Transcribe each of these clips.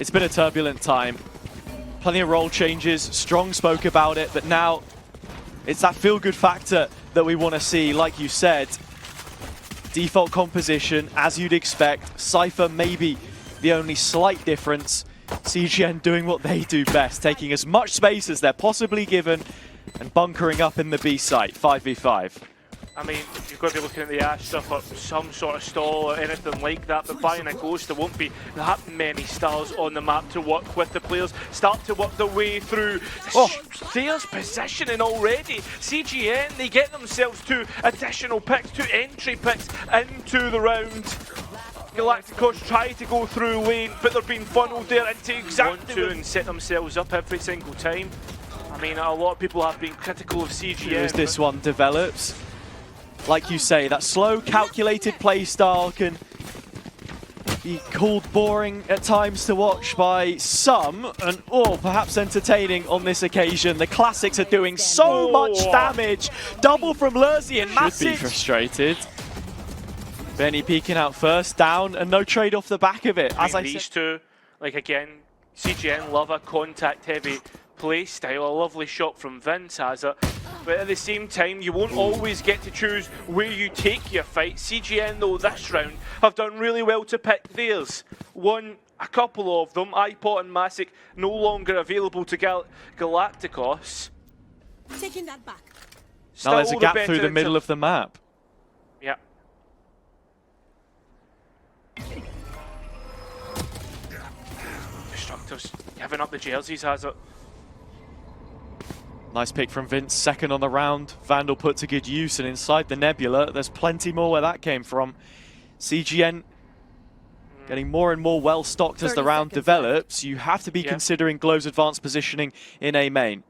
It's been a turbulent time. Plenty of role changes. Strong spoke about it, but now it's that feel-good factor that we want to see. Like you said, default composition, as you'd expect. Cypher maybe the only slight difference. CGN doing what they do best, taking as much space as they're possibly given and bunkering up in the B site, 5v5. I mean, you've got to be looking at the Astra for some sort of stall or anything like that, but by aNguiSt there won't be that many stalls on the map to work with. The players start to work their way through. There's positioning already. CGN, they get themselves 2 additional picks, 2 entry picks into the round. Galacticos try to go through lane, but they're being funneled there into exactly 1-2 and set themselves up every single time. I mean, a lot of people have been critical of CGN. As this one develops, like you say, that slow, calculated play style can be called boring at times to watch by some, and perhaps entertaining on this occasion. The classics are doing so much damage. Double from llертzy and Masic. Should be frustrated. Benny peeking out first, down, and no trade off the back of it. As I these two, like again, CGN love a contact-heavy play style. A lovely shot from Vince has it. But at the same time, you won't always get to choose where you take your fight. CGN, though, this round have done really well to pick theirs. Won a couple of them. ipOTT and Masic no longer available to Galacticos. Taking that back. Now there's a gap through the middle of the map. Yeah. Destructive's giving up the jerseys, has it? Nice pick from Vince, second on the round. Vandal put to good use, and inside the Nebula, there's plenty more where that came from. CGN getting more and more well-stocked as the round develops. You have to be considering glovee's advanced positioning in A main.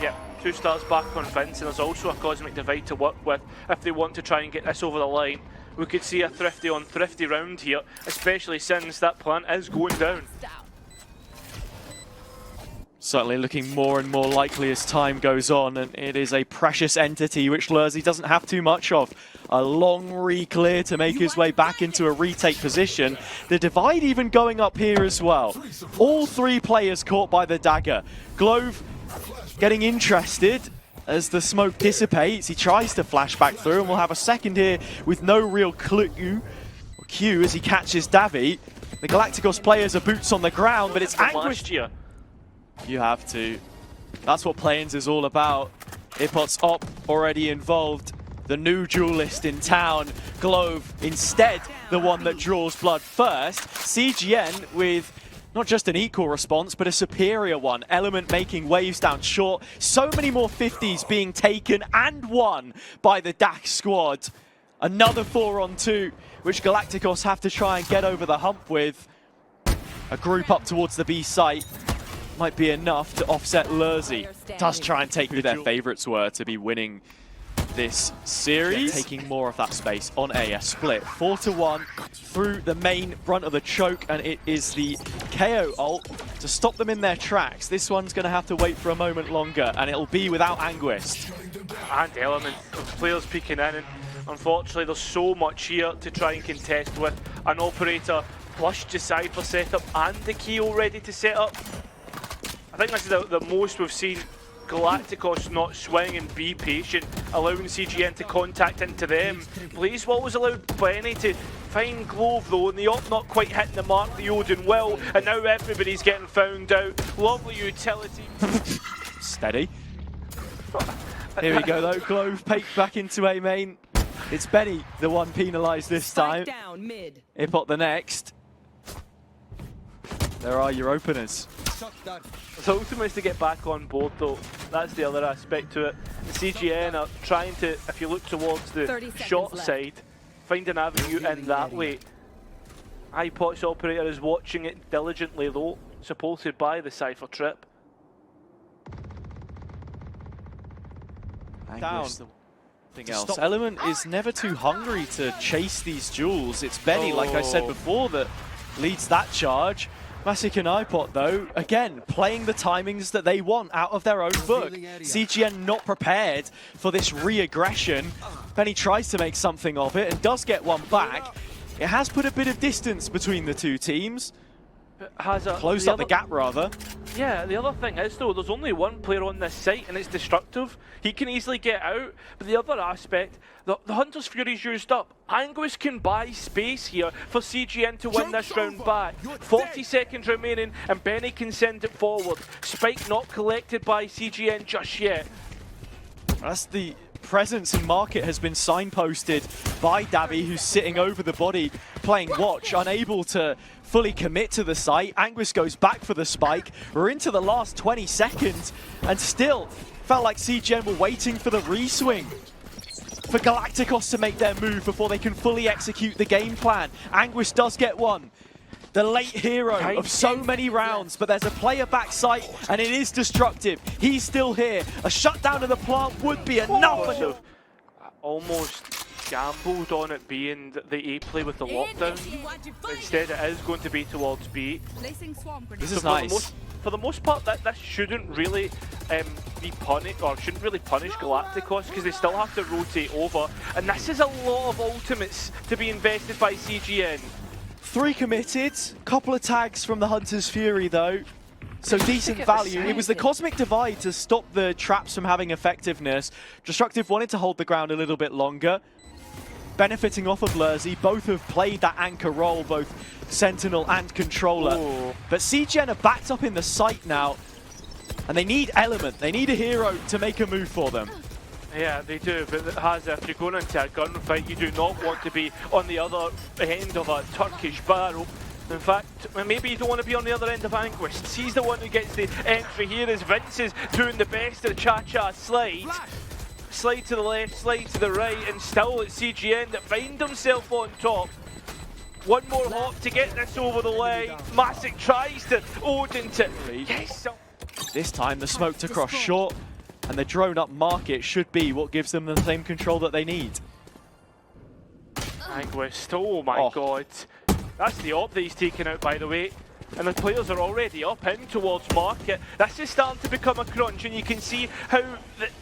Yeah, 2 stars back on Vince, and there's also a cosmic divide to work with if they want to try and get this over the line. We could see a thrifty on thrifty round here, especially since that plant is going down. Certainly looking more and more likely as time goes on, and it is a precious entity which llертzy doesn't have too much of. A long re-clear to make his way back into a retake position. The divide even going up here as well. All 3 players caught by the dagger. glovee getting interested as the smoke dissipates. He tries to flash back through, and we'll have a second here with no real clue or cue as he catches DaviH. The Galacticos players are boots on the ground, but it's aNguiSt. You have to. That's what Play-Ins is all about. ipOTT's op already involved. The new duelist in town. glovee instead the one that draws blood first. CGN with not just an equal response, but a superior one. elllement making waves down short. So many more 50s being taken and won by the DaviH squad. Another 4-on-2, which Galacticos have to try and get over the hump with. A group up towards the B site might be enough to offset llертzy. Does try and take who their favorites were to be winning this series. Taking more of that space on A split. 4-1 through the main brunt of the choke, and it is the KO ult to stop them in their tracks. This one's going to have to wait for a moment longer, and it'll be without aNguiSt. And elllement, players peeking in, and unfortunately there's so much here to try and contest with. An operator flushed to Cypher setup and the Keo ready to set up. I think this is the most we've seen Galacticos not swing and be patient, allowing CGN to contact into them. Blazewall was allowed Benny to find glovee though, and the op not quite hitting the mark the Odin will, and now everybody's getting found out. Lovely utility. Steady. Here we go though, glovee peeked back into A main. It's Benny, the one penalised this time. ipOTT the next. There are your openers. The ultimate is to get back on board though. That's the other aspect to it. The CGN are trying to, if you look towards the short side, find an avenue in that way. ipOTT's operator is watching it diligently though, supported by the Cypher trip. Down. Else. elllement is never too hungry to chase these duels. It's Benny, like I said before, that leads that charge. Masic and ipOTT, though, again, playing the timings that they want out of their own book. CGN not prepared for this re-aggression. Benny tries to make something of it and does get one back. It has put a bit of distance between the two teams. Has a Closed up the gap, rather. Yeah, the other thing is though, there's only one player on this site and it's Destructive. He can easily get out, but the other aspect, the Hunter's Fury's used up. aNguiSt can buy space here for CGN to win this round back. 40 seconds remaining and Benny can send it forward. Spike not collected by CGN just yet. That's the presence in market has been signposted by DaviH, who's sitting over the body, playing watch, unable to fully commit to the site. aNguiSt goes back for the spike. We're into the last 20 seconds, and still felt like CGN were waiting for the reswing for Galacticos to make their move before they can fully execute the game plan. aNguiSt does get one. The late hero of so many rounds, but there's a player back site, and it is Destructive. He's still here. A shutdown of the plant would be enough. Almost gambled on it being the A play with the lockdown. Instead, it is going to be towards B. This is nice. For the most part, this shouldn't really be punished, or shouldn't really punish Galacticos, because they still have to rotate over. And this is a lot of ultimates to be invested by CGN. 3 committed, couple of tags from the Hunter's Fury though, so decent value. It was the Cosmic Divide to stop the traps from having effectiveness. Destructive wanted to hold the ground a little bit longer, benefiting off of lurzi. Both have played that anchor role, both Sentinel and Controller. Ooh. But CGN are backed up in the site now, and they need Element. They need a hero to make a move for them. Yeah, they do, but if you're going into a gunfight, you do not want to be on the other end of a Turkish barrel. In fact, maybe you don't want to be on the other end of aNguiSt. He's the one who gets the entry here as Vince is doing the best at cha-cha slide. Slide to the left, slide to the right, and still it's CGN that find himself on top. One more hop to get this over the line. Masic tries to Odin to... Yes! This time the smoke to cross short, and the drone up market should be what gives them the same control that they need. aNguiSt, oh my god. That's the op that he's taken out, by the way. And the players are already up in towards market. This is starting to become a crunch, and you can see how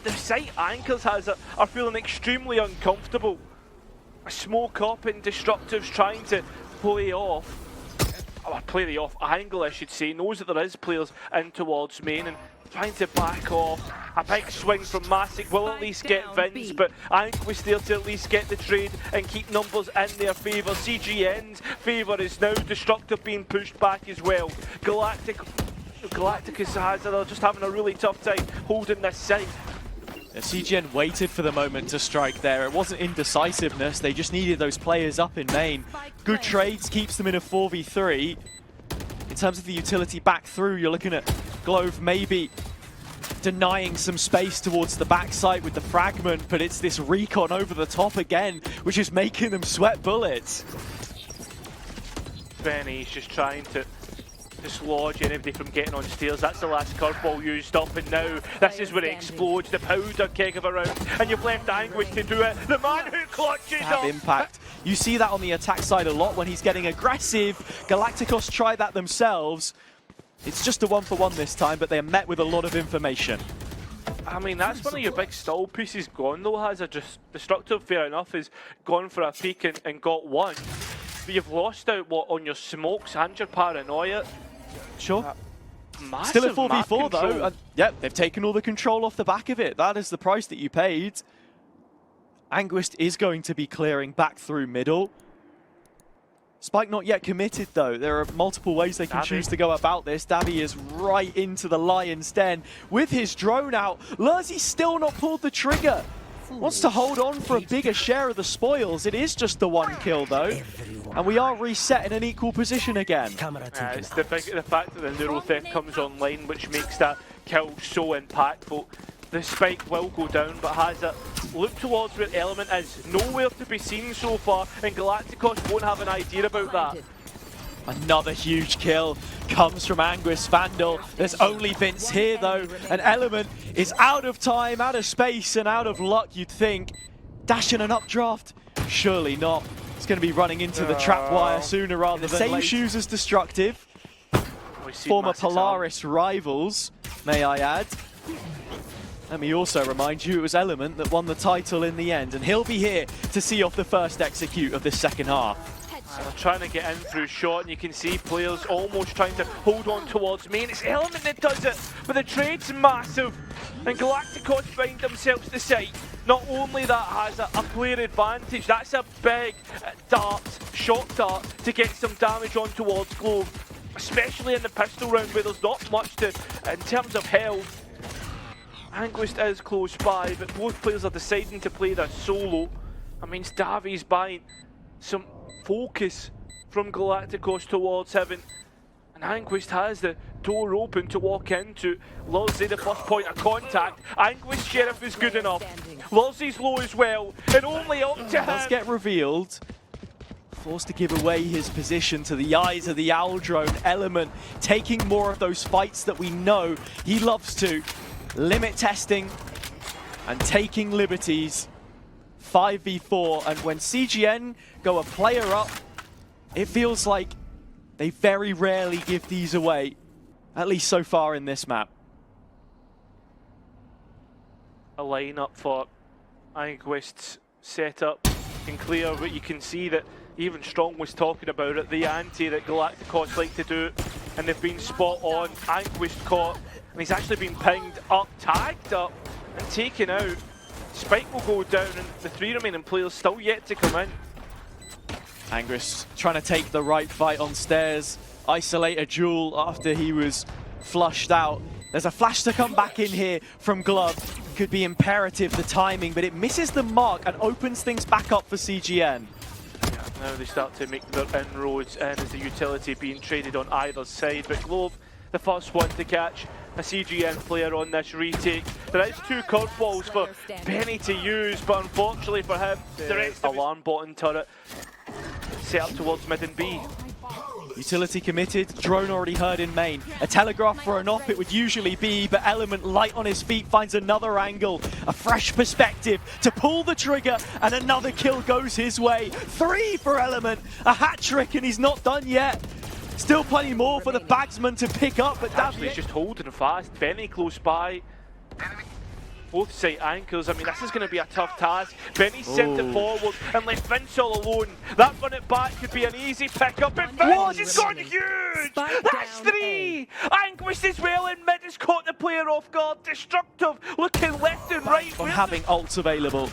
the site anchors are feeling extremely uncomfortable. A smoke up and Destructive's trying to play off. Play the off angle, I should say. Knows that there is players in towards main and trying to back off. A big swing from Masic will at least get Vince, but aNguiSt there to at least get the trade and keep numbers in their favour. CGN's favour is now Destructive being pushed back as well. Galacticos they're just having a really tough time holding this site. CGN waited for the moment to strike there. It wasn't indecisiveness, they just needed those players up in main. Good trades, keeps them in a 4v3. In terms of the utility back through, you're looking at glovee maybe denying some space towards the backside with the fragment, but it's this recon over the top again, which is making them sweat bullets. Benny's just trying to dislodge anybody from getting on stairs. That's the last curveball used up, and now this is where it explodes, the powder keg of a round, and you've left aNguiSt to do it. The man who clutches up. Impact. You see that on the attack side a lot when he's getting aggressive. Galacticos try that themselves. It's just a 1-for-1 this time, but they're met with a lot of information. I mean, that's one of your big stall pieces gone though, has a Destructive, fair enough, has gone for a peek and got one. But you've lost out, what, on your smokes and your paranoia. Sure. Still a 4v4 though. Yep, they've taken all the control off the back of it. That is the price that you paid. aNguiSt is going to be clearing back through middle. Spike not yet committed though. There are multiple ways they can choose to go about this. DaviH is right into the lion's den with his drone out. lurzi still not pulled the trigger. Wants to hold on for a bigger share of the spoils. It is just the 1 kill though. And we are reset in an equal position again. It's the fact that the neural theft comes online which makes that kill so impactful. The spike will go down, but has it looked towards where Element is. Nowhere to be seen so far, and Galacticos won't have an idea about that. Another huge kill comes from aNguiSt Vandal. There's only Vince here though, and Element is out of time, out of space, and out of luck, you'd think. Dashing an updraft? Surely not. It's going to be running into the trap wire sooner rather than later. Same shoes as Destructive. Former Polaris rivals, may I add. Let me also remind you it was Element that won the title in the end, and he'll be here to see off the first execute of this second half. They're trying to get in through shot, and you can see players almost trying to hold on towards main. It's elllement that does it, but the trade's massive. And Galacticos find themselves to site. Not only that has a player advantage, that's a big shot dart to get some damage on towards glovee. Especially in the pistol round where there's not much to, in terms of health. aNguiSt is close by, but both players are deciding to play this solo. I mean, DaviH's buying some focus from Galacticos towards heaven. And aNguiSt has the door open to walk into. Lurzy the first point of contact. aNguiSt Sheriff is good enough. Lurzy's low as well, and only up to him. Does get revealed. Forced to give away his position to the eyes of the Owl Drone. elllement taking more of those fights that we know he loves to. Limit testing and taking liberties. 5v4, and when CGN go a player up, it feels like they very rarely give these away, at least so far in this map. A lineup for aNguiSt's setup and clear, but you can see that even Strong was talking about it, the anti that Galacticos like to do, and they've been spot on. aNguiSt caught, and he's actually been pinged up, tagged up, and taken out. Spike will go down, and the 3 remaining players still yet to come in. aNguiSt trying to take the right fight on stairs, isolate a duel after he was flushed out. There's a flash to come back in here from glovee. Could be imperative, the timing, but it misses the mark and opens things back up for CGN. Yeah, now they start to make their inroads in as the utility being traded on either side, but glovee, the first one to catch a CGN player on this retake. There is 2 curveballs for Benny to use, but unfortunately for him, there is alarm bottom turret set up towards mid and B. Utility committed, drone already heard in main. A telegraph for an off it would usually be, but elllement light on his feet finds another angle. A fresh perspective to pull the trigger, and another kill goes his way. 3 for elllement, a hat trick, and he's not done yet. Still plenty more for the bagsman to pick up, but DaviH just holding fast. Benny close by. Both side anchors. I mean, this is going to be a tough task. Benny sent it forward and left Vince all alone. That run it back could be an easy pickup. And Vince has gone huge! That's 3! aNguiSt as well in mid has caught the player off guard. Destructive, looking left and right. On having ults available.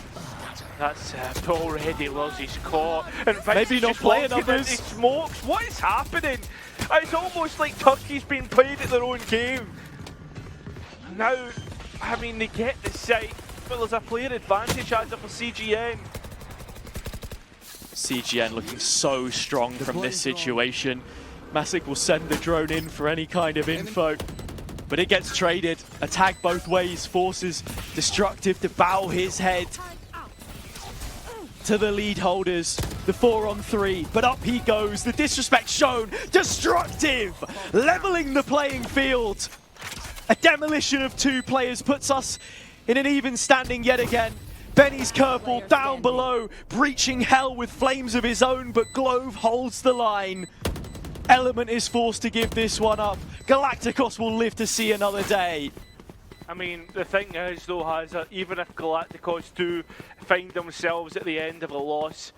That's already Lurzy's caught. And Vince maybe not playing others. Smokes. What is happening? It's almost like Turkey's been played at their own game. Now, I mean, they get the site, but there's a player advantage either for CGN. CGN looking so strong from this situation. Masic will send the drone in for any kind of info, but it gets traded. A tag both ways forces Destructive to bow his head to the lead holders. The 4-on-3, but up he goes. The disrespect shown. Destructive leveling the playing field. A demolition of 2 players puts us in an even standing yet again. Benny's curveball down below, breaching hell with flames of his own, but glovee holds the line. elllement is forced to give this one up. Galacticos will live to see another day. I mean, the thing is though, Hazard, even if Galacticos do find themselves at the end of a loss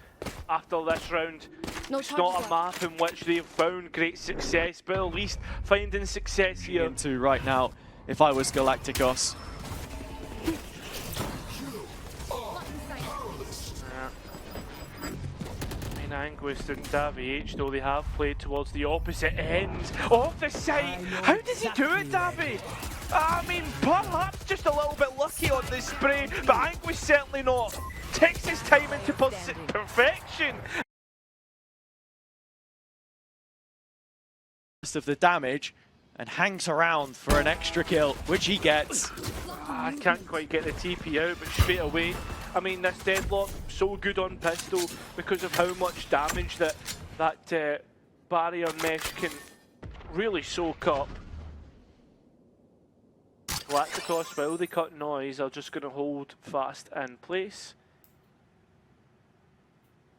after this round, it's not a map in which they've found great success, but at least finding success here. Into right now, if I was Galacticos. aNguiSt and DaviH, though they have played towards the opposite ends of the site. How does he do it, DaviH? I mean, perhaps just a little bit lucky on this spray, but aNguiSt certainly not. Takes his time into perfection. Of the damage and hangs around for an extra kill, which he gets. I can't quite get the TP out, but straight away, I mean, this deadlock so good on pistol because of how much damage that barrier mesh can really soak up. Galacticos, while they cut noise, are just going to hold fast in place.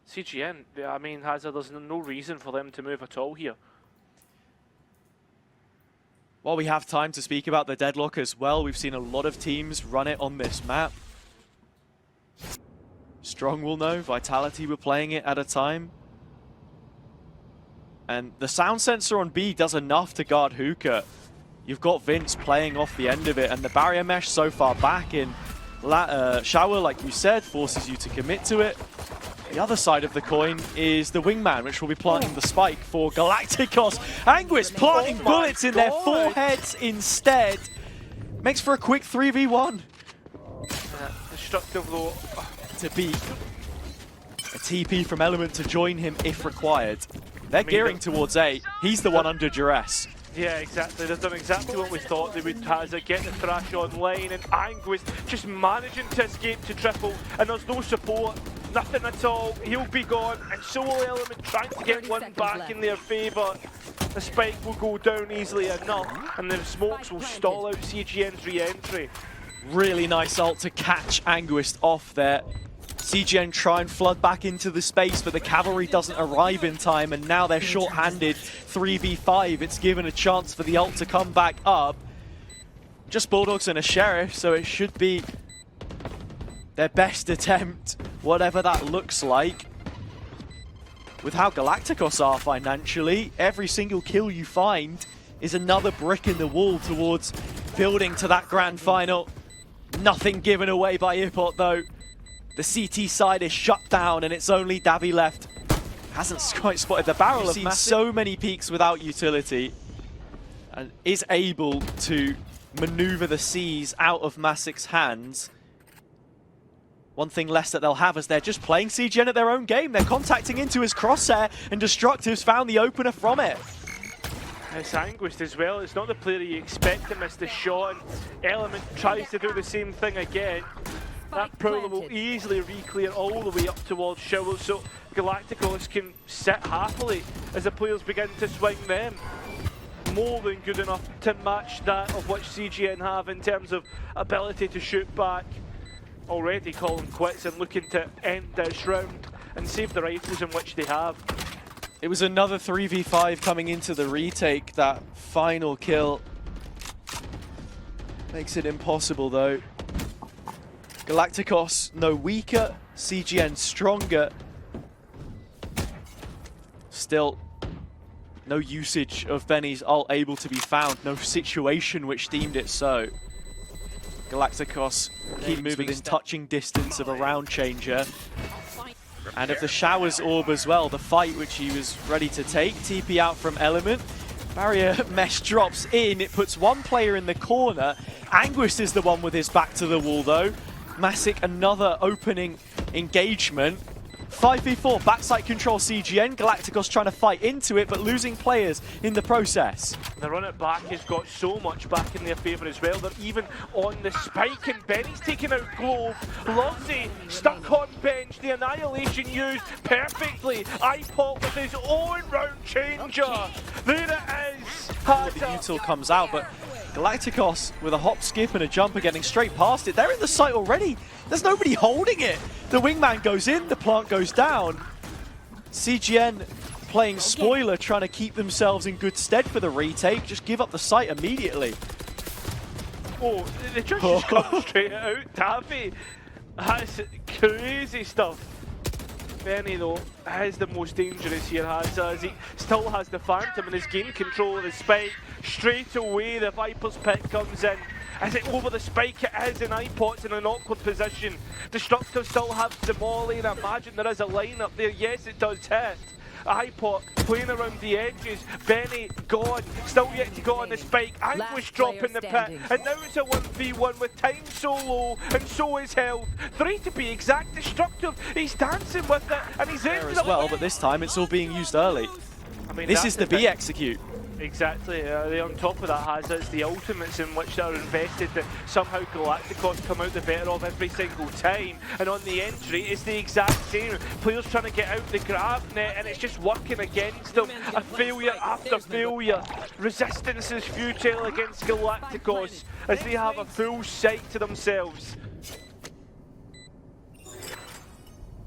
CGN, I mean, there's no reason for them to move at all here. While we have time to speak about the deadlock as well, we've seen a lot of teams run it on this map. Strong will know, Vitality were playing it at a time. And the sound sensor on B does enough to guard Hookah. You've got Vince playing off the end of it, and the barrier mesh so far back in Shower, like you said, forces you to commit to it. The other side of the coin is the wingman, which will be planting the spike for Galacticos. aNguiSt planting bullets in their foreheads instead. Makes for a quick 3v1. Destructive though. To beat a TP from elllement to join him if required. They're gearing towards A. He's the one under duress. Yeah, exactly. They've done exactly what we thought they would. Hazard get the thrash online, and aNguiSt just managing to escape to triple, and there's no support, nothing at all. He'll be gone, and so will elllement trying to get one back in their favour. The spike will go down easily enough, and the smokes will stall out CGN's re-entry. Really nice ult to catch aNguiSt off there. CGN try and flood back into the space, but the cavalry doesn't arrive in time, and now they're short-handed 3v5. It's given a chance for the ult to come back up. Just Bulldogs and a Sheriff, so it should be their best attempt, whatever that looks like. With how Galacticos are financially, every single kill you find is another brick in the wall towards building to that grand final. Nothing given away by ipOTT though. The CT side is shut down, and it's only DaviH left. Hasn't quite spotted the barrel of Masic. So many peaks without utility, and is able to maneuver the C's out of Masic's hands. One thing less that they'll have is they're just playing CGN at their own game. They're contacting into his crosshair, and Destructive's found the opener from it. It's aNguiSt as well. It's not the player you expect to miss the shot. elllement tries to do the same thing again. That probably will easily re-clear all the way up towards Shower, so Galacticos can sit happily as the players begin to swing them. More than good enough to match that of which CGN have in terms of ability to shoot back. Already calling quits and looking to end this round and save the rifles in which they have. It was another 3v5 coming into the retake. That final kill makes it impossible though. Galacticos no weaker, CGN stronger. Still, no usage of Benny's ult able to be found, no situation which deemed it so. Galacticos keep moving in touching distance of a round changer. And of the Shower's orb as well, the fight which he was ready to take. TP out from elllement. Barrier mesh drops in, it puts one player in the corner. aNguiSt is the one with his back to the wall though. Masic, another opening engagement. 5v4, backside control CGN. Galacticos trying to fight into it, but losing players in the process. The run it back has got so much back in their favour as well. They're even on the spike, and Benny's taking out glovee. Lovesy stuck on bench. The annihilation used perfectly. ipOTT with his own round changer. There it is. The util comes out, but Galacticos with a hop, skip, and a jumper getting straight past it. They're in the site already. There's nobody holding it. The wingman goes in, the plant goes down. CGN playing spoiler, trying to keep themselves in good stead for the retake. Just give up the site immediately. Oh, they just come straight out. DaviH, that's crazy stuff. Benny though is the most dangerous here, as he still has the Phantom and has gained control of the spike. Straight away the Viper's pick comes in. Is it over the spike? It is, and ipOTT's in an awkward position. Destructive still have the molly, and I imagine there is a line up there. Yes, it does hit. ipOTT playing around the edges. Benny gone, still yet to go on the spike. aNguiSt dropping the pit, and now it's a 1v1 with time so low, and so is health. 3 to be exact. Destructive, he's dancing with it, and he's in as well, but this time it's all being used early. I mean, this is the B execute. Exactly, on top of that has it's the ultimates in which they're invested that somehow Galacticos come out the better of every single time, and on the entry it's the exact same. Players trying to get out the grab net and it's just working against them. A failure after failure. Resistance is futile against Galacticos as they have a full sight to themselves.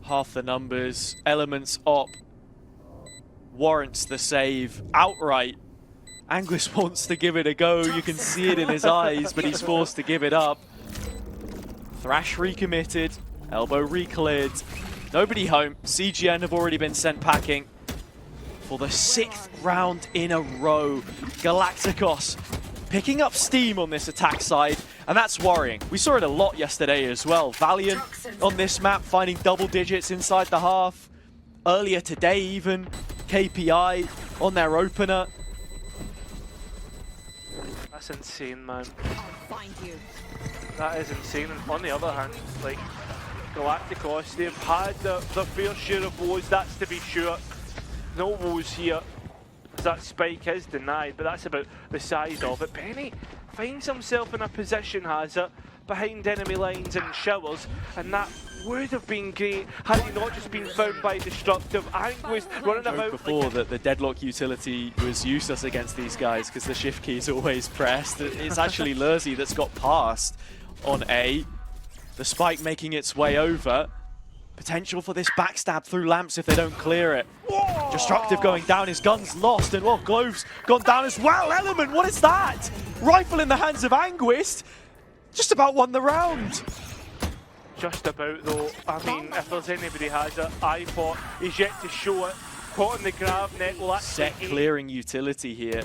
Half the numbers, elements op warrants the save outright. aNguiSt wants to give it a go, you can see it in his eyes, but he's forced to give it up. Thrash recommitted, elbow re-cleared, nobody home. CGN have already been sent packing. for the 6th round in a row. Galacticos picking up steam on this attack side, and that's worrying. We saw it a lot yesterday as well. Valiant on this map finding double digits inside the half. Earlier today even, KPI on their opener. That's insane, man. I'll find you. That is insane. And on the other hand, like, Galacticos, they've had their fair share of woes, that's to be sure. No woes here, as that spike is denied, but that's about the size of it. Benny finds himself in a position, has it, behind enemy lines and showers, and that would have been great had he not just been found by Destructive. aNguiSt running about Before like that the deadlock utility was useless against these guys because the shift key is always pressed. It's actually lerzi that's got past on A. The spike making its way over. Potential for this backstab through lamps if they don't clear it. Whoa! Destructive going down, his gun's lost, and well, glove's gone down as well. Element, what is that? Rifle in the hands of aNguiSt. Just about won the round. Just about though. I mean, if there's anybody has it, ipOTT is yet to show it. Caught in the grab net. Well, that's Set clearing utility here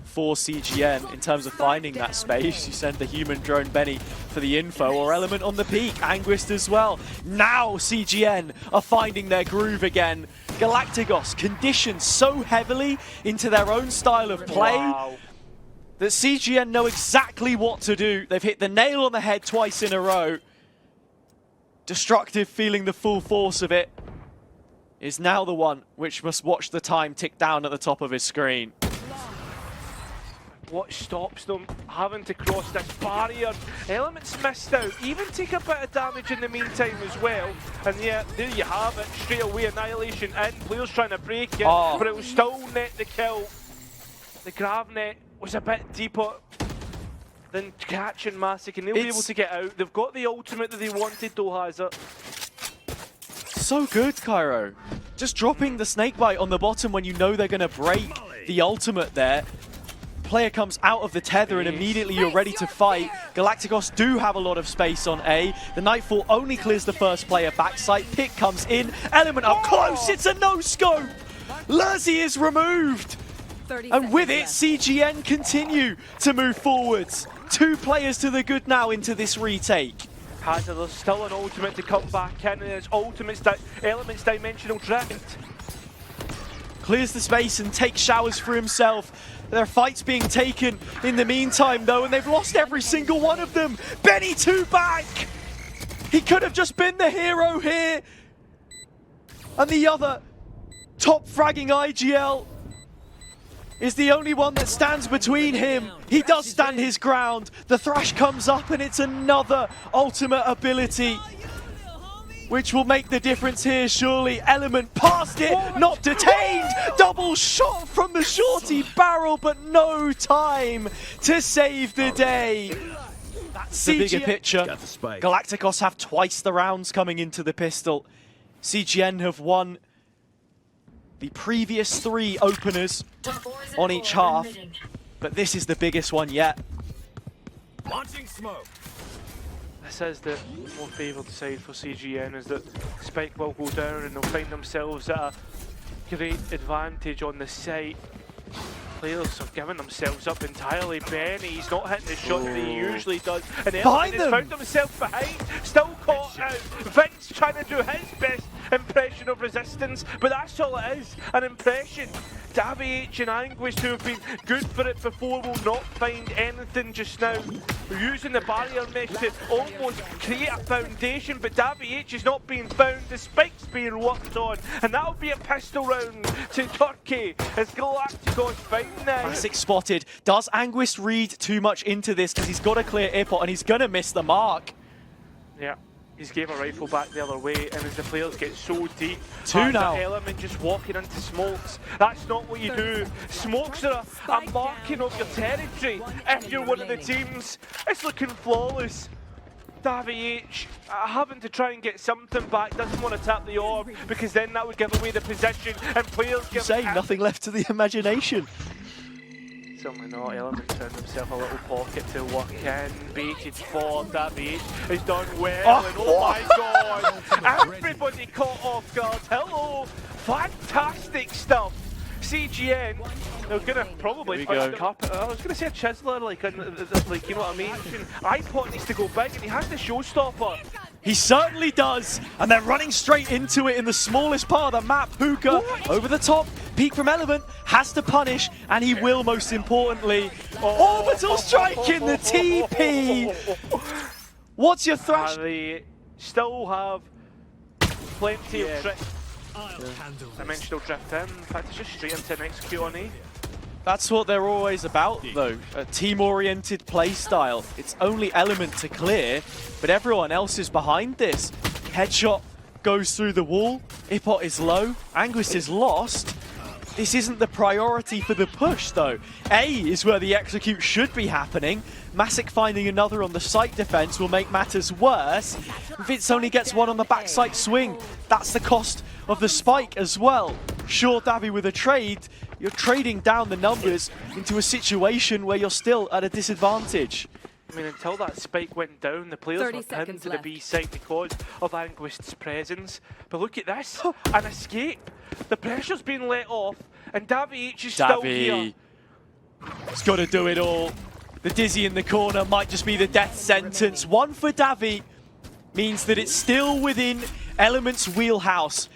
for CGN in terms of finding that space. You send the human drone Benny for the info, or Element on the peak, aNguiSt as well. Now CGN are finding their groove again. Galacticos conditioned so heavily into their own style of play that CGN know exactly what to do. They've hit the nail on the head twice in a row. Destructive, feeling the full force of it, is now the one which must watch the time tick down at the top of his screen. What stops them having to cross this barrier? Element's missed out, even take a bit of damage in the meantime as well. And yeah, there you have it, straight away annihilation in, players trying to break it, but it was still net the kill. The grab net was a bit deeper than catching Masic, and they'll be able to get out. They've got the ultimate that they wanted though, has it. So good, Cairo. Just dropping the snakebite on the bottom when you know they're going to break the ultimate there. Player comes out of the tether and immediately you're ready to fight. Galacticos do have a lot of space on A. The Nightfall only clears the first player backside. Pick comes in. Element up close. It's a no-scope. lerzi is removed. And with it, CGN continue to move forwards. 2 players to the good now into this retake. There's still an ultimate to come back in, and it's Element's dimensional drift. Clears the space and takes showers for himself. There are fights being taken in the meantime, though, and they've lost every single one of them. Benny 2 back! He could have just been the hero here. And the other top fragging IGL is the only one that stands between him. He does stand his ground. The thrash comes up and it's another ultimate ability, which will make the difference here, surely. Element past it, not detained. Double shot from the shorty barrel, but no time to save the day. That's the bigger picture. Galacticos have twice the rounds coming into the pistol. CGN have won the previous 3 openers on each half, but this is the biggest one yet. Launching smoke. This is the more favoured side for CGN, is that Spike will go down and they'll find themselves at a great advantage on the site. Players have given themselves up entirely. Benny, he's not hitting the shot that he usually does. And Element has found himself behind, still caught out. Vince trying to do his best impression of resistance, but that's all it is, an impression. DaviH and aNguiSt, who have been good for it before, will not find anything just now. We're using the barrier mesh to almost create a foundation, but DaviH is not being found, the spike's being worked on, and that'll be a pistol round to Turkey as Galacticos find now. Masic spotted. Does aNguiSt read too much into this because he's got a clear ipOTT and he's going to miss the mark? Yeah. He's gave a rifle back the other way, and as the players get so deep, 2 now. Element just walking into smokes. That's not what you do. Smokes are a marking of your territory if you're one of the teams. It's looking flawless. DaviH having to try and get something back, doesn't want to tap the orb because then that would give away the position, and players give nothing left to the imagination. Certainly not. Element found himself a little pocket to work in. Baited for DaviH has done well, and oh my god, everybody caught off guard. Hello, fantastic stuff. CGN, they're gonna probably Here we punch go. carpet. I was gonna say a chiseler, like you know what I mean? ipOTT needs to go big, and he has the showstopper. He certainly does, and they're running straight into it in the smallest part of the map. Hookah over the top, peek from ellament, has to punish, and he will most importantly. Orbital strike in the TP! What's your thrash? They still have plenty of tricks. I'll handle this. Dimensional drift in fact it's just straight into an execute on E. That's what they're always about, though. A team-oriented play style. It's only ellament to clear, but everyone else is behind this. Headshot goes through the wall. ipOTT is low. aNguiSt is lost. This isn't the priority for the push, though. A is where the execute should be happening. Masic finding another on the site defense will make matters worse. Vince only gets one on the backside swing. That's the cost of the spike as well. Sure, DaviH with a trade, you're trading down the numbers into a situation where you're still at a disadvantage. I mean, until that spike went down, the players 30 were pinned seconds to the left. B side because of aNguiSt's presence. But look at this, an escape. The pressure's been let off, and DaviH is still here. He's got to do it all. The dizzy in the corner might just be the death sentence. One for DaviH means that it's still within elllement's wheelhouse.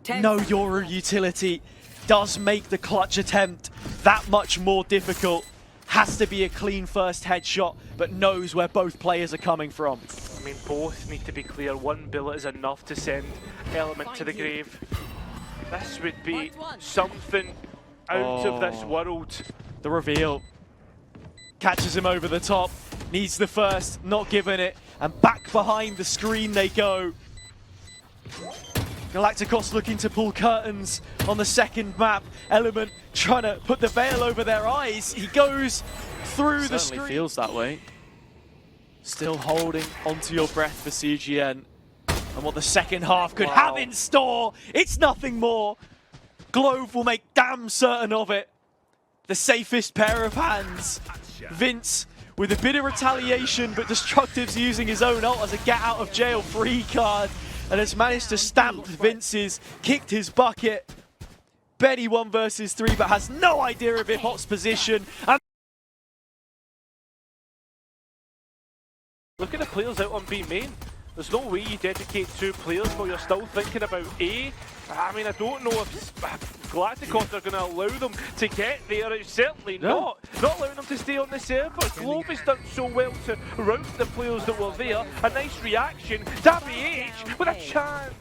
No Yoru utility does make the clutch attempt that much more difficult. Has to be a clean first headshot, but knows where both players are coming from. I mean, both need to be clear. One bullet is enough to send elllement to the grave. This would be something out of this world. The reveal. Catches him over the top. Needs the first, not giving it. And back behind the screen they go. Galacticos looking to pull curtains on the second map. elllement trying to put the veil over their eyes. He goes through the screen. Feels that way. Still holding onto your breath for CGN. And what the second half could have in store, it's nothing more. glovee will make damn certain of it. The safest pair of hands. Vince with a bit of retaliation, but Destructive's using his own ult as a get out of jail free card. And has managed to stamp Vince's, kicked his bucket. Benny 1 versus 3, but has no idea of ipOTT's position. And Look at the players out on B main. There's no way you dedicate 2 players while you're still thinking about A. I mean, I don't know if Galacticos are going to allow them to get there. It's certainly not. Not allowing them to stay on the server. glovee has done so well to rout the players that were there. A nice reaction. DaviH with a chance.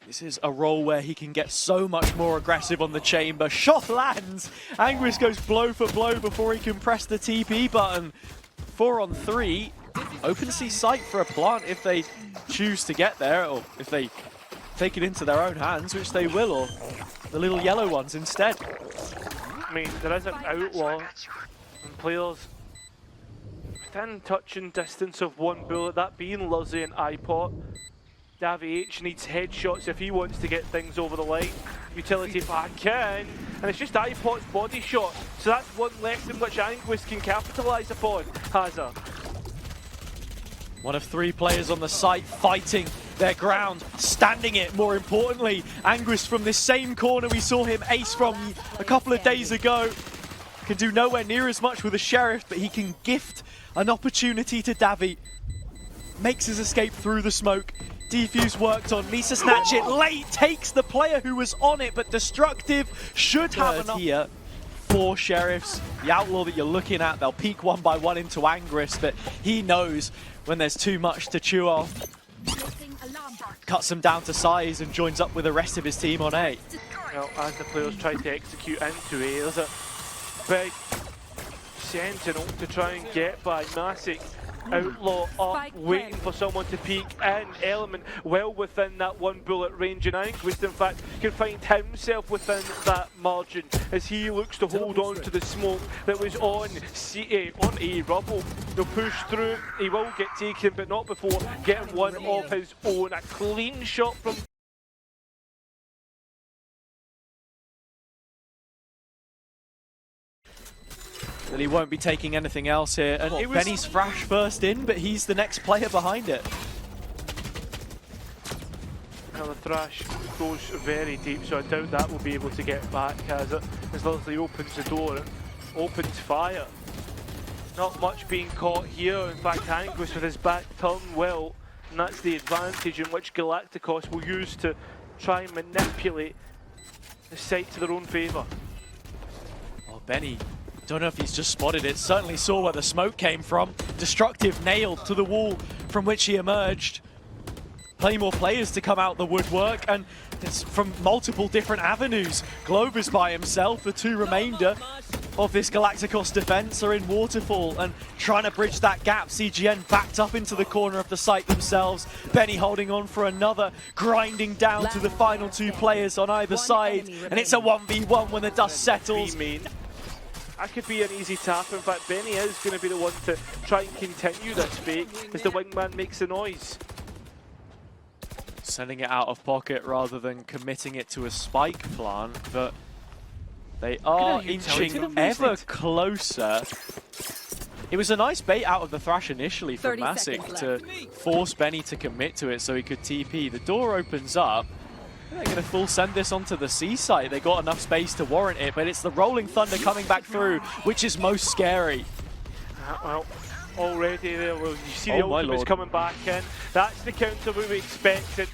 this is a role where he can get so much more aggressive on the chamber. Shot lands. aNguiSt goes blow for blow before he can press the TP button. 4 on 3. Open C site for a plant if they choose to get there, or if they take it into their own hands, which they will, or the little yellow ones instead. I mean, there is an outlaw, and players within touching distance of 1 bullet, that being Luzzy and ipOTT. DaviH needs headshots if he wants to get things over the line. Utility back in, and it's just ipOTT's body shot, so that's one lesson which aNguiSt can capitalise upon. Hazard. One of 3 players on the site fighting their ground, standing it more importantly. aNguiSt from this same corner we saw him ace from a couple of days ago. Can do nowhere near as much with a Sheriff, but he can gift an opportunity to DaviH. Makes his escape through the smoke. Defuse worked on, needs to snatch it late, takes the player who was on it, but Destructive should have enough here. 4 Sheriffs, the outlaw that you're looking at, they'll peek one by one into aNguiSt, but he knows when there's too much to chew off. Cuts him down to size and joins up with the rest of his team on A. Well, as the players try to execute into A, there's a big sentinel to try and get by Masic. Outlaw up, waiting for someone to peek in. elllement well within that 1 bullet range, and aNguiSt in fact can find himself within that margin as he looks to hold on to the smoke that was on A rubble. He'll push through, he will get taken, but not before getting one of his own. A clean shot from That he won't be taking anything else here. And Benny's Thrash first in, but he's the next player behind it. Now the Thrash goes very deep, so I doubt that will be able to get back as it literally opens the door, opens fire. Not much being caught here. In fact, aNguiSt with his back turned well, and that's the advantage in which Galacticos will use to try and manipulate the site to their own favour. Oh, Benny, don't know if he's just spotted it. Certainly saw where the smoke came from. Destructive nailed to the wall from which he emerged. Plenty more players to come out the woodwork, and it's from multiple different avenues. glovee is by himself. The two remainder of this Galacticos defense are in waterfall and trying to bridge that gap. CGN backed up into the corner of the site themselves. Benny holding on for another, grinding down to the final two players on either side, and it's a 1v1 when the dust settles. That could be an easy tap. In fact, Benny is going to be the one to try and continue this fake as the wingman makes the noise. Sending it out of pocket rather than committing it to a spike plant, but they are inching ever closer. It was a nice bait out of the Thrash initially from Masic to force Benny to commit to it so he could TP. The door opens up. They're going to full send this onto the C site. They got enough space to warrant it, but it's the Rolling Thunder coming back through, which is most scary. Well, already there, you see the ultimates coming back in. That's the counter we expected.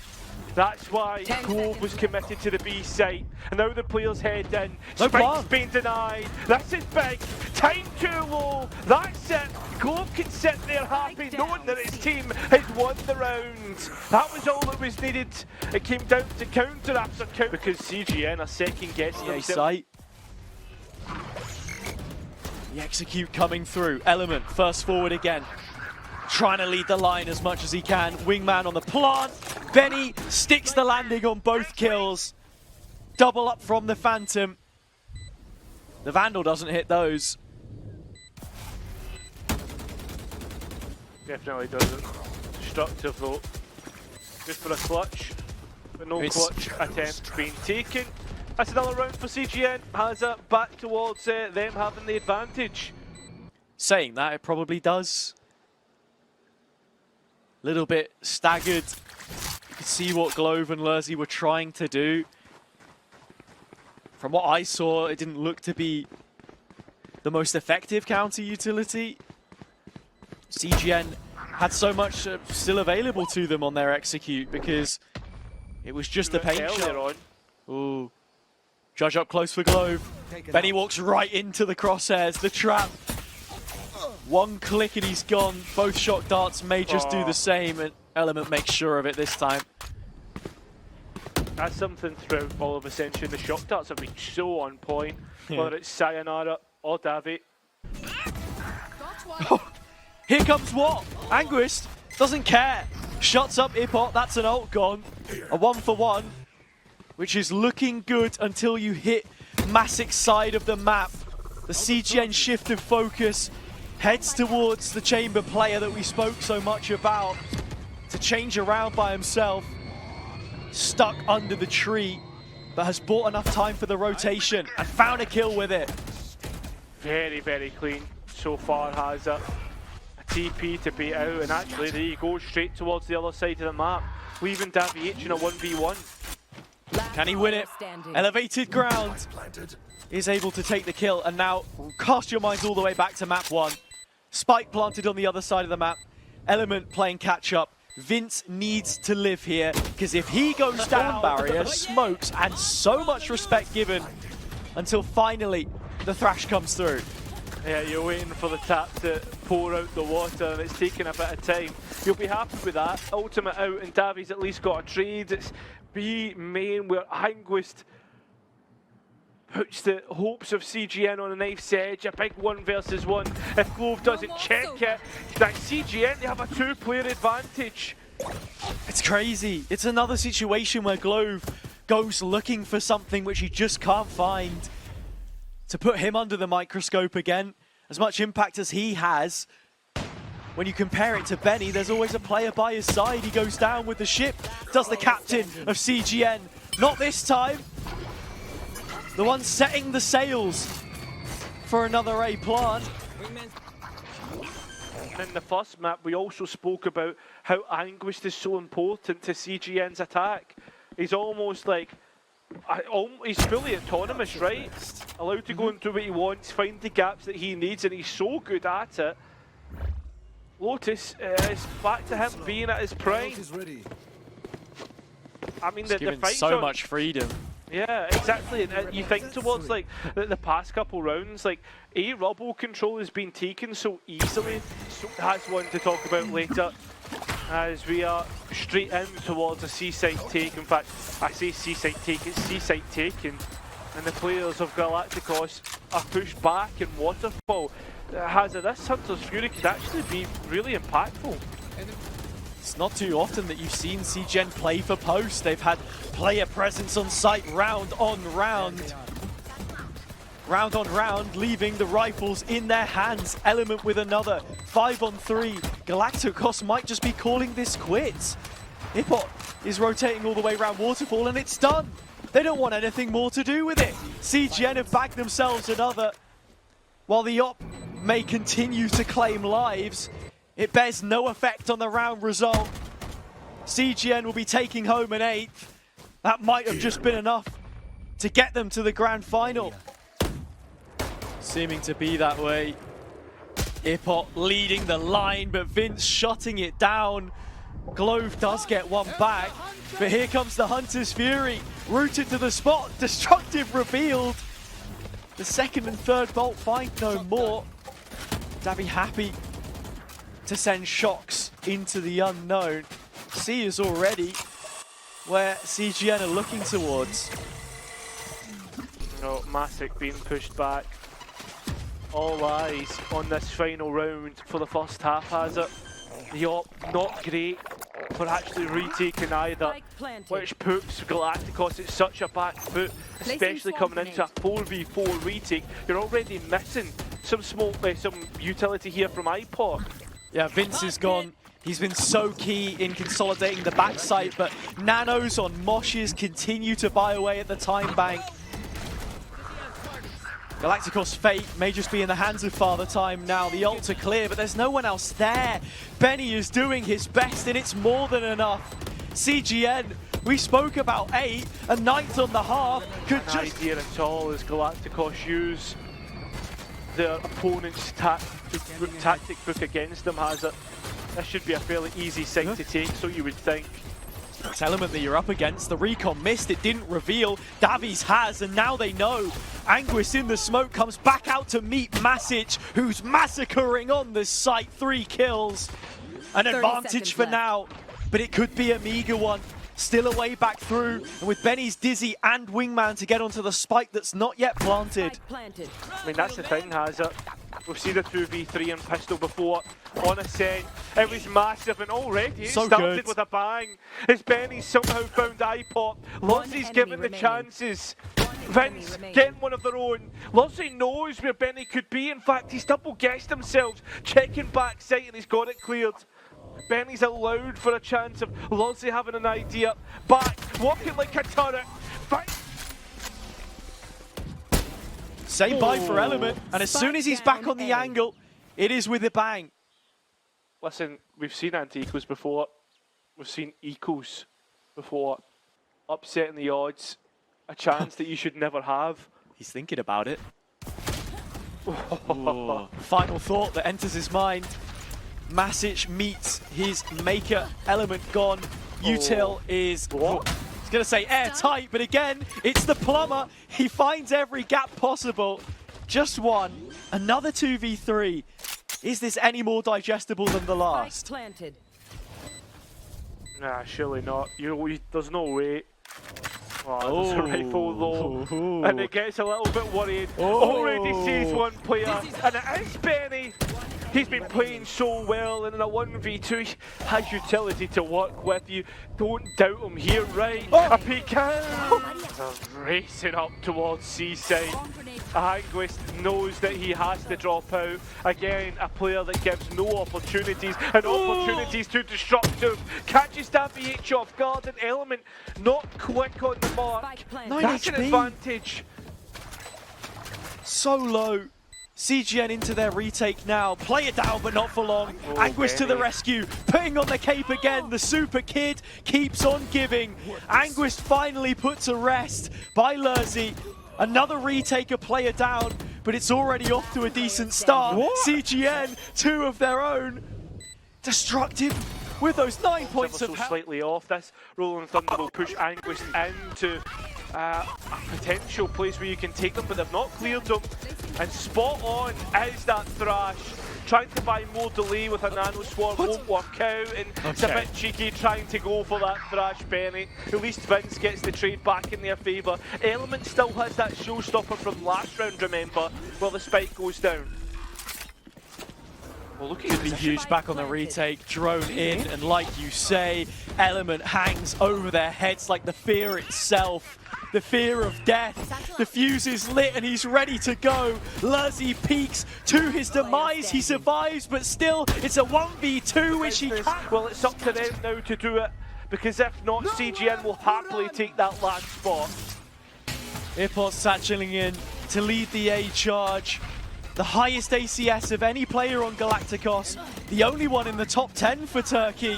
That's why glovee was committed to the B site. And now the players head in. Spike's been denied. This is big. Time too low. That's it. glovee can sit there happy knowing that his team has won the round. That was all that was needed. It came down to counter after counter because CGN are second guessing themselves. The execute coming through. elllement first forward again. Trying to lead the line as much as he can. Wingman on the plant. Benny sticks the landing on both kills. Double up from the Phantom. The Vandal doesn't hit those. Definitely doesn't. Destructive though. Just for a clutch. But no clutch attempt being taken. That's another round for CGN. Has it back towards them having the advantage. Saying that, it probably does. Little bit staggered. You could see what glovee and elllement were trying to do. From what I saw, it didn't look to be the most effective counter utility. CGN had so much still available to them on their execute because it was just the paint shot. Ooh. Judge up close for glovee. Benny walks right into the crosshairs, the trap. One click and he's gone. Both shock darts may just do the same, and elllement makes sure of it this time. That's something throughout all of Ascension. The shock darts have been so on point, whether it's Sayonara or DaviH. Oh, here comes what? aNguiSt doesn't care. Shuts up ipOTT, that's an ult gone. A 1-for-1, which is looking good until you hit Masic's side of the map. The CGN shift of focus heads towards the chamber player that we spoke so much about to change around by himself. Stuck under the tree, but has bought enough time for the rotation and found a kill with it. Very, very clean so far. Has a TP to beat out, and actually there you go, straight towards the other side of the map, leaving DaviH in a 1v1. Can he win it? Elevated ground. Is able to take the kill, and now cast your minds all the way back to map 1. Spike planted on the other side of the map. elllement playing catch up. Vince needs to live here, because if he goes down barrier, smokes, and so much respect given until finally the Thrash comes through. Yeah, you're waiting for the tap to pour out the water, and it's taking a bit of time. You'll be happy with that. Ultimate out, and DaviH's at least got a trade. It's B main where aNguiSt puts the hopes of CGN on a knife's edge. A big 1 versus 1. If glovee doesn't check it, that CGN, they have a 2-player advantage. It's crazy. It's another situation where glovee goes looking for something which he just can't find. To put him under the microscope again, as much impact as he has, when you compare it to Benny, there's always a player by his side. He goes down with the ship, does the captain of CGN. Not this time. The one setting the sails for another A plant. In the first map, we also spoke about how aNguiSt is so important to CGN's attack. He's almost like, he's fully autonomous, right? Allowed to go and do what he wants, find the gaps that he needs, and he's so good at it. Lotus is back to him being at his prime. I mean, the given fight's so on. much freedom. Yeah, exactly. And you think towards like the past couple rounds, like Rubble control has been taken so easily. So that's one to talk about later. As we are straight in towards a seaside take. In fact, I say seaside take, it's seaside taken. And the players of Galacticos are pushed back in waterfall. This Hunter's Fury could actually be really impactful. It's not too often that you've seen CGN play for post. They've had player presence on site round on round. Round on round, leaving the rifles in their hands. Element with another 5-on-3. Galacticos might just be calling this quits. ipOTT is rotating all the way around waterfall and it's done. They don't want anything more to do with it. CGN have bagged themselves another. While the op may continue to claim lives, it bears no effect on the round result. CGN will be taking home an 8th. That might have just been enough to get them to the grand final. Seeming to be that way. ipOTT leading the line, but Vince shutting it down. glovee does get one back, but here comes the Hunter's Fury. Rooted to the spot, Destructive revealed. The second and third bolt find no more. DaviH happy to send shocks into the unknown. C is already where CGN are looking towards. No, Masic being pushed back. All eyes on this final round for the first half has it. The op not great for actually retaking either, which puts Galacticos at such a back foot, especially coming into a 4v4 retake. You're already missing some utility here from ipOTT. Yeah, Vince is gone. He's been so key in consolidating the backside, but nanos on Moshes continue to buy away at the time bank. Galacticos' fate may just be in the hands of Father Time now. The ults are clear, but there's no one else there. Benny is doing his best, and it's more than enough. CGN, we spoke about 8, a 9th on the half. Could No just idea at all as Galacticos use their opponent's tactic book against them has it. This should be a fairly easy side to take, so you would think. It's Element that you're up against. The recon missed, it didn't reveal. DaviH has, and now they know. aNguiSt in the smoke comes back out to meet Masic, who's massacring on this site. 3 kills. An advantage for now, but it could be a meager one. Still a way back through, and with Benny's Dizzy and Wingman to get onto the spike that's not yet planted. I mean, that's the thing, has it? We've seen the 2v3 in pistol before on Ascent. It was massive, and already it started with a bang. As Benny somehow found ipOTT. Lottie's given the chances. Vince getting one of their own. Lottie knows where Benny could be. In fact, he's double guessed himself, checking back sight, and he's got it cleared. Benny's allowed for a chance of Lottie having an idea. Back, walking like a turret. Same buy for Element, and as soon as he's back on the angle, it is with a bang. Listen, we've seen anti-ecos before. We've seen ecos before. Upsetting the odds. A chance that you should never have. He's thinking about it. Final thought that enters his mind. Masic meets his maker. Element gone. Util is... What? I was going to say airtight, but again, it's the plumber. He finds every gap possible. Just one. Another 2v3. Is this any more digestible than the last? Nah, surely not. There's no way. Oh, there's a rifle though. And it gets a little bit worried. Already sees one player, and it is Benny. He's been playing so well, and in a 1v2, he has utility to work with. You don't doubt him here, right? A peek out. Racing up towards Seaside. aNguiSt knows that he has to drop out. Again, a player that gives no opportunities, and opportunities to Destructive. Catches DaviH off guard, and Element not quick on the mark. That's an advantage. So low. CGN into their retake now. Play it down, but not for long. aNguiSt to the rescue, putting on the cape again. The super kid keeps on giving. aNguiSt finally put to rest by lurzi. Another retake, a player down, but it's already off to a decent start. CGN, 2 of their own. Destructive with those 9 points of health. Slightly off. This Rolling Thunder will push aNguiSt into a potential place where you can take them, but they've not cleared them. And spot on is that Thrash. Trying to buy more delay with a nano swarm won't work out, and it's a bit cheeky trying to go for that Thrash Benny. At least Vince gets the trade back in their favour. Element still has that showstopper from last round, remember, where the spike goes down. Well, look at the huge back on the retake, drone in, and like you say, Element hangs over their heads like the fear itself. The fear of death. The fuse is lit and he's ready to go. lurzi peeks to his demise. He survives, but still, it's a 1v2 which he can't. Well, it's up to them now to do it, because if not, CGN will happily take that last spot. ipOTT satcheling in to lead the A charge. The highest ACS of any player on Galakticos. The only one in the top 10 for Turkey.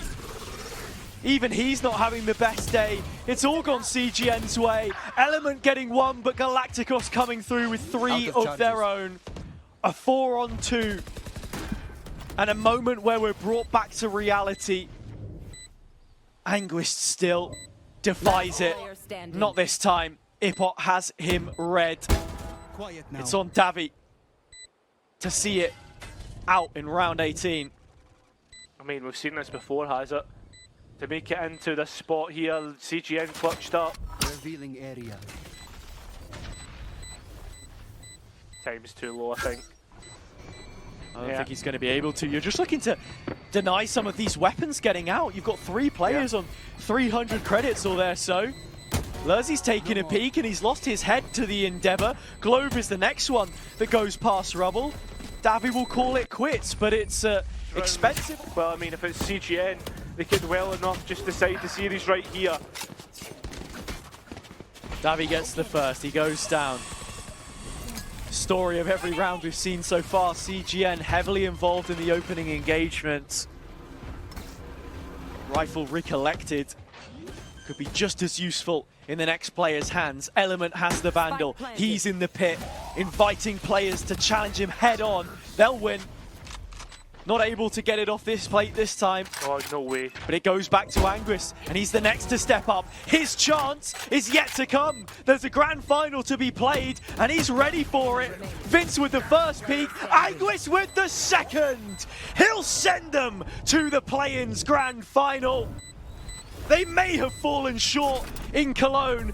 Even he's not having the best day. It's all gone CGN's way. Element getting 1, but Galakticos coming through with 3 of their own. A 4-on-2. And a moment where we're brought back to reality. aNguiSt still defies it. Not this time. ipOTT has him red. It's on DaviH to see it out in round 18. I mean, we've seen this before, has it? To make it into this spot here, CGN clutched up. Revealing area. Time's too low, I think. I don't think he's going to be able to. You're just looking to deny some of these weapons getting out. You've got 3 players on 300 credits or there, so. lurzi's taking a peek and he's lost his head to the Endeavor. glovee is the next one that goes past rubble. DaviH will call it quits, but it's expensive. Well, I mean, if it's CGN, they could well enough just decide the series right here. DaviH gets the first, he goes down. Story of every round we've seen so far, CGN heavily involved in the opening engagement. Rifle recollected. Could be just as useful in the next player's hands. Element has the vandal, he's in the pit, inviting players to challenge him head on. They'll win. Not able to get it off this plate this time. Oh, no way. But it goes back to aNguiSt, and he's the next to step up. His chance is yet to come. There's a grand final to be played, and he's ready for it. Vince with the first peak, aNguiSt with the second. He'll send them to the play-ins grand final. They may have fallen short in Cologne.